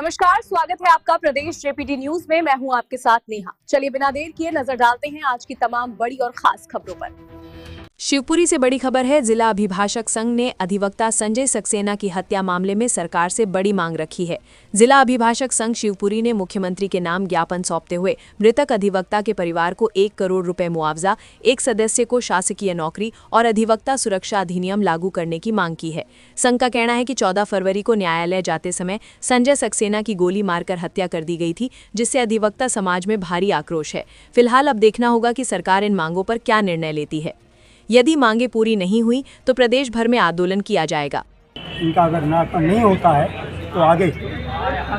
नमस्कार, स्वागत है आपका प्रदेश जेपीटी न्यूज में। मैं हूं आपके साथ नेहा। चलिए बिना देर किए नजर डालते हैं आज की तमाम बड़ी और खास खबरों पर। शिवपुरी से बड़ी खबर है। जिला अभिभाषक संघ ने अधिवक्ता संजय सक्सेना की हत्या मामले में सरकार से बड़ी मांग रखी है। जिला अभिभाषक संघ शिवपुरी ने मुख्यमंत्री के नाम ज्ञापन सौंपते हुए मृतक अधिवक्ता के परिवार को 1 करोड़ रुपए मुआवजा, एक सदस्य को शासकीय नौकरी और अधिवक्ता सुरक्षा अधिनियम लागू करने की मांग की है। संघ का कहना है कि 14 फरवरी को न्यायालय जाते समय संजय सक्सेना की गोली मारकर हत्या कर दी गई थी, जिससे अधिवक्ता समाज में भारी आक्रोश है। फिलहाल अब देखना होगा कि सरकार इन मांगों पर क्या निर्णय लेती है। यदि मांगे पूरी नहीं हुई तो प्रदेश भर में आंदोलन किया जाएगा। इनका अगर नाका नहीं होता है तो आगे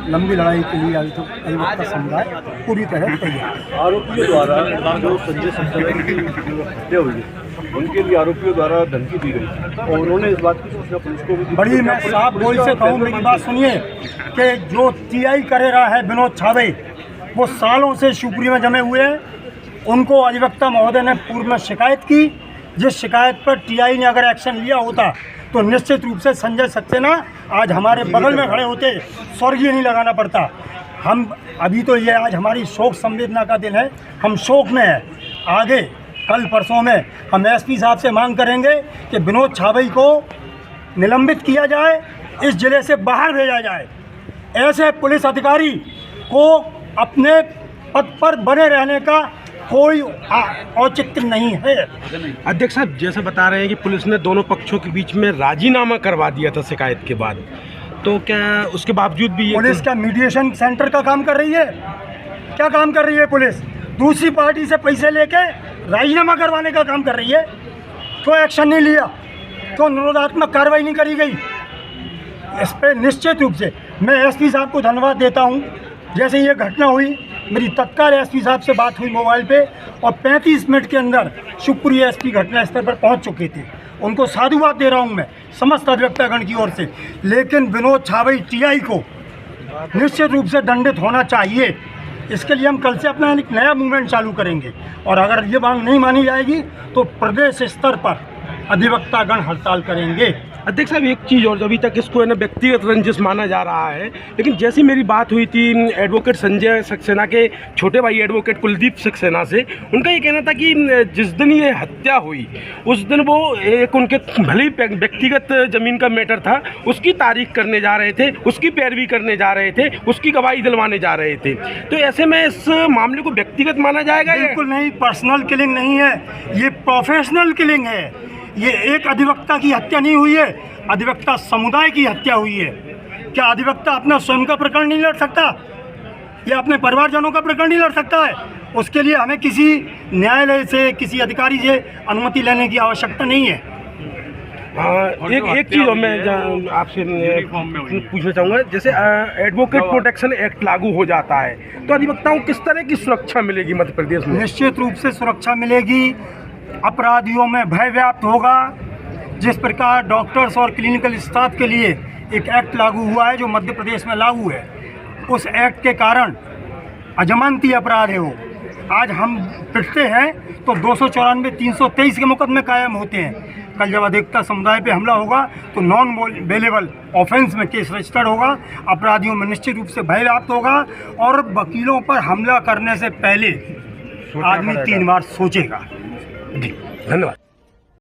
लंबी लड़ाई के लिए अधिवक्ता समुदाय पूरी तरह तैयार है। आरोपियों द्वारा जो संजय सक्सेना की हत्या हुई है, उनके लिए आरोपियों द्वारा धमकी दी गई और उन्होंने इस बात की सूचना पुलिस को भी दी। बड़ी मैं साफ बोल से कहूँ, मेरी बात सुनिए कि जो टीआई करे रहा है विनोद छावे, वो सालों से शिवपुरी में जमे हुए हैं। उनको अधिवक्ता महोदय ने पूर्व में शिकायत की। जिस शिकायत पर टीआई ने अगर एक्शन लिया होता तो निश्चित रूप से संजय सक्सेना आज हमारे बगल में खड़े होते, स्वर्गीय नहीं लगाना पड़ता। हम अभी तो ये आज हमारी शोक संवेदना का दिन है, हम शोक में हैं। आगे कल परसों में हम एसपी साहब से मांग करेंगे कि विनोद छावई को निलंबित किया जाए, इस जिले से बाहर भेजा जाए। ऐसे पुलिस अधिकारी को अपने पद पर बने रहने का कोई औचित्य नहीं है। अध्यक्ष साहब, जैसे बता रहे हैं कि पुलिस ने दोनों पक्षों के बीच में राजीनामा करवा दिया था शिकायत के बाद, तो क्या उसके बावजूद भी पुलिस क्या मीडिएशन सेंटर का काम कर रही है? क्या काम कर रही है पुलिस? दूसरी पार्टी से पैसे लेके राजीनामा करवाने का काम कर रही है। क्यों एक्शन नहीं लिया? क्यों निरोधात्मक कार्रवाई नहीं करी गई? इस पर निश्चित रूप से मैं एसपी साहब को धन्यवाद देता हूँ। जैसे ये घटना हुई, मेरी तत्काल एसपी साहब से बात हुई मोबाइल पे और 35 मिनट के अंदर शिवपुरी एसपी घटना स्थल पर पहुंच चुके थे। उनको साधुवाद दे रहा हूं मैं समस्त अधिवक्तागण की ओर से। लेकिन विनोद छावई टीआई को निश्चित रूप से दंडित होना चाहिए। इसके लिए हम कल से अपना एक नया मूवमेंट चालू करेंगे और अगर ये मांग नहीं मानी जाएगी तो प्रदेश स्तर पर अधिवक्तागण हड़ताल करेंगे। अध्यक्ष साहब, एक चीज़ और, अभी तक इसको है ना व्यक्तिगत रंजिश माना जा रहा है, लेकिन जैसी मेरी बात हुई थी एडवोकेट संजय सक्सेना के छोटे भाई एडवोकेट कुलदीप सक्सेना से, उनका ये कहना था कि जिस दिन ये हत्या हुई उस दिन वो एक उनके भले ही व्यक्तिगत ज़मीन का मैटर था, उसकी तारीख करने जा रहे थे, उसकी पैरवी करने जा रहे थे, उसकी गवाही दिलवाने जा रहे थे। तो ऐसे में इस मामले को व्यक्तिगत माना जाएगा? बिल्कुल नहीं, पर्सनल किलिंग नहीं है, ये प्रोफेशनल किलिंग है। ये एक अधिवक्ता की हत्या नहीं हुई है, अधिवक्ता समुदाय की हत्या हुई है। क्या अधिवक्ता अपना स्वयं का प्रकरण नहीं लड़ सकता या अपने परिवारजनों का प्रकरण नहीं लड़ सकता है? उसके लिए हमें किसी न्यायालय से, किसी अधिकारी से अनुमति लेने की आवश्यकता नहीं है। एक चीज़ और मैं आपसे पूछना चाहूँगा, जैसे एडवोकेट प्रोटेक्शन एक्ट लागू हो जाता है तो अधिवक्ताओं को किस तरह की सुरक्षा मिलेगी मध्य प्रदेश में? निश्चित रूप से सुरक्षा मिलेगी। अपराधियों में भय व्याप्त होगा। जिस प्रकार डॉक्टर्स और क्लिनिकल स्टाफ के लिए एक एक्ट लागू हुआ है जो मध्य प्रदेश में लागू है, उस एक्ट के कारण अजमानती अपराध है वो। आज हम पिटते हैं तो 294, 323 के मुकदमे कायम होते हैं। कल जब अधिवक्ता समुदाय पे हमला होगा तो नॉन बेलेबल ऑफेंस में केस रजिस्टर्ड होगा। अपराधियों में निश्चित रूप से भय व्याप्त होगा और वकीलों पर हमला करने से पहले आदमी 3 बार सोचेगा। जी, धन्यवाद।